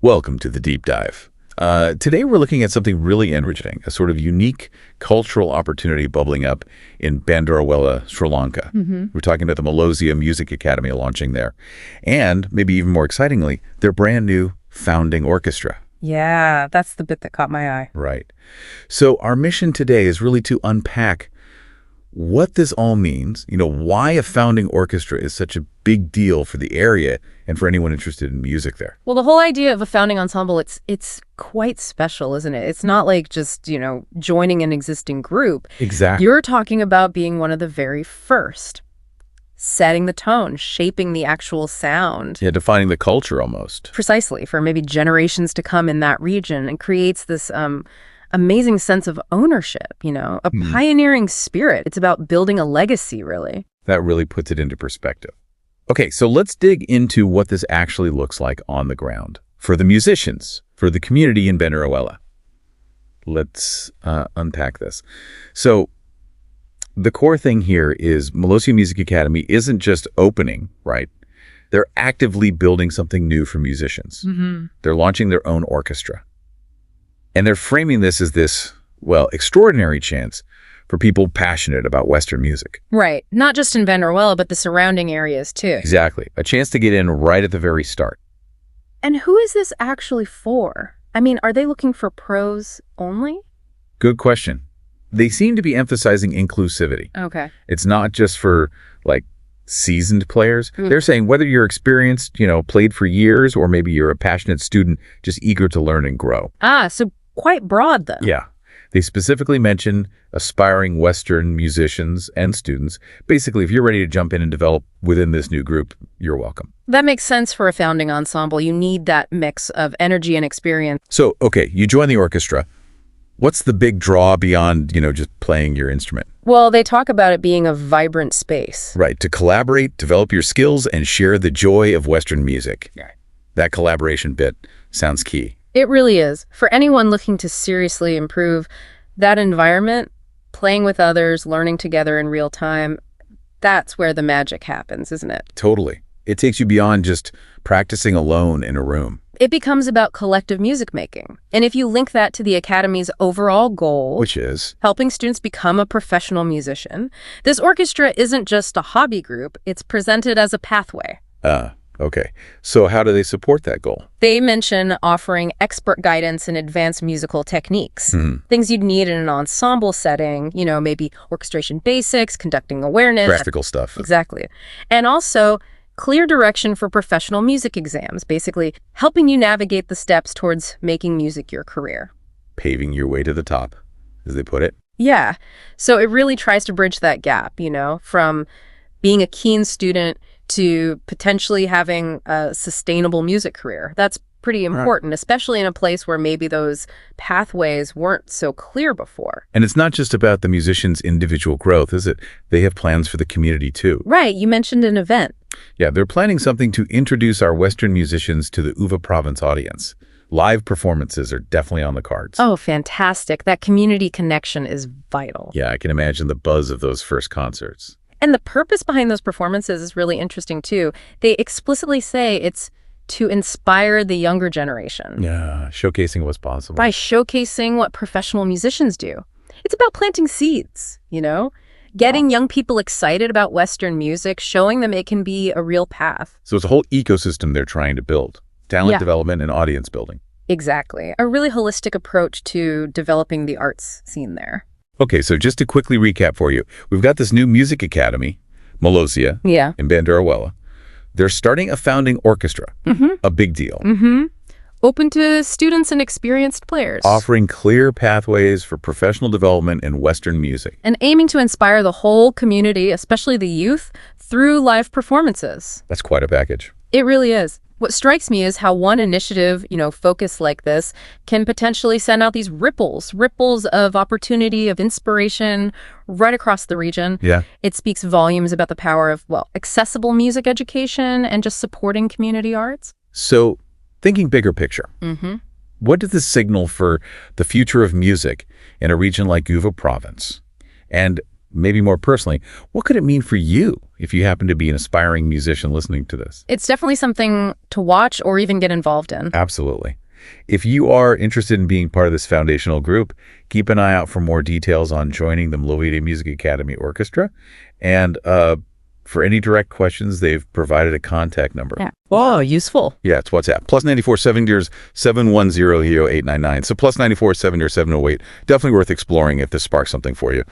Welcome to the Deep Dive. Today we're looking at something really interesting, a sort of unique cultural opportunity bubbling up in Bandarawela, Sri Lanka. We're talking about the Melosia Music Academy launching there. And, maybe even more excitingly, their brand new founding orchestra. Yeah, that's the bit that caught my eye. Right. So our mission today is really to unpack what this all means, why a founding orchestra is such a big deal for the area and for anyone interested in music there. Well, the whole idea of a founding ensemble, it's quite special, isn't it? It's not like just, joining an existing group. Exactly. You're talking about being one of the very first, setting the tone, shaping the actual sound. Yeah, defining the culture almost. Precisely, for maybe generations to come in that region, and creates this amazing sense of ownership, a pioneering spirit. It's about building a legacy, really. That really puts it into perspective. Okay, so let's dig into what this actually looks like on the ground for the musicians, for the community in Bandarawela. Let's unpack this. So the core thing here is Melosia Music Academy isn't just opening, right? They're actively building something new for musicians. They're launching their own orchestra. And they're framing this as this, extraordinary chance for people passionate about Western music. Right. Not just in Bandarawela, but the surrounding areas, too. Exactly. A chance to get in right at the very start. And who is this actually for? I mean, are they looking for pros only? Good question. They seem to be emphasizing inclusivity. Okay. It's not just for, seasoned players. They're saying whether you're experienced, played for years, or maybe you're a passionate student just eager to learn and grow. So quite broad, then. Yeah. They specifically mention aspiring Western musicians and students. Basically, if you're ready to jump in and develop within this new group, you're welcome. That makes sense for a founding ensemble. You need that mix of energy and experience. So, okay, you join the orchestra. What's the big draw beyond, just playing your instrument? Well, they talk about it being a vibrant space. Right, to collaborate, develop your skills, and share the joy of Western music. Yeah. That collaboration bit sounds key. It really is. For anyone looking to seriously improve that environment, playing with others, learning together in real time, that's where the magic happens, isn't it? Totally. It takes you beyond just practicing alone in a room. It becomes about collective music making. And if you link that to the Academy's overall goal, Which is? Helping students become a professional musician, this orchestra isn't just a hobby group, it's presented as a pathway. Okay. So how do they support that goal? They mention offering expert guidance in advanced musical techniques, things you'd need in an ensemble setting, maybe orchestration basics, conducting awareness. Practical stuff. Exactly. And also clear direction for professional music exams, basically helping you navigate the steps towards making music your career. Paving your way to the top, as they put it. Yeah. So it really tries to bridge that gap, from being a keen student to potentially having a sustainable music career. That's pretty important, especially in a place where maybe those pathways weren't so clear before. And it's not just about the musician's individual growth, is it? They have plans for the community, too. Right. You mentioned an event. Yeah, they're planning something to introduce our Western musicians to the Uva Province audience. Live performances are definitely on the cards. Oh, fantastic. That community connection is vital. Yeah, I can imagine the buzz of those first concerts. And the purpose behind those performances is really interesting, too. They explicitly say it's to inspire the younger generation. Yeah, showcasing what's possible. By showcasing what professional musicians do. It's about planting seeds, getting young people excited about Western music, showing them it can be a real path. So it's a whole ecosystem they're trying to build. Talent development and audience building. Exactly. A really holistic approach to developing the arts scene there. Okay, so just to quickly recap for you, we've got this new music academy, Melosia, in Bandarawela. They're starting a founding orchestra, a big deal. Open to students and experienced players. Offering clear pathways for professional development in Western music. And aiming to inspire the whole community, especially the youth, through live performances. That's quite a package. It really is. What strikes me is how one initiative, focused like this, can potentially send out these ripples of opportunity, of inspiration right across the region. Yeah. It speaks volumes about the power of, accessible music education and just supporting community arts. So, thinking bigger picture, what does this signal for the future of music in a region like Uva Province? And maybe more personally, what could it mean for you if you happen to be an aspiring musician listening to this? It's definitely something to watch or even get involved in. Absolutely. If you are interested in being part of this foundational group, keep an eye out for more details on joining the Melosia Music Academy Orchestra. And for any direct questions, they've provided a contact number. Yeah. Wow, useful. Yeah, it's WhatsApp. +94 710 899. So +94 70708. Definitely worth exploring if this sparks something for you.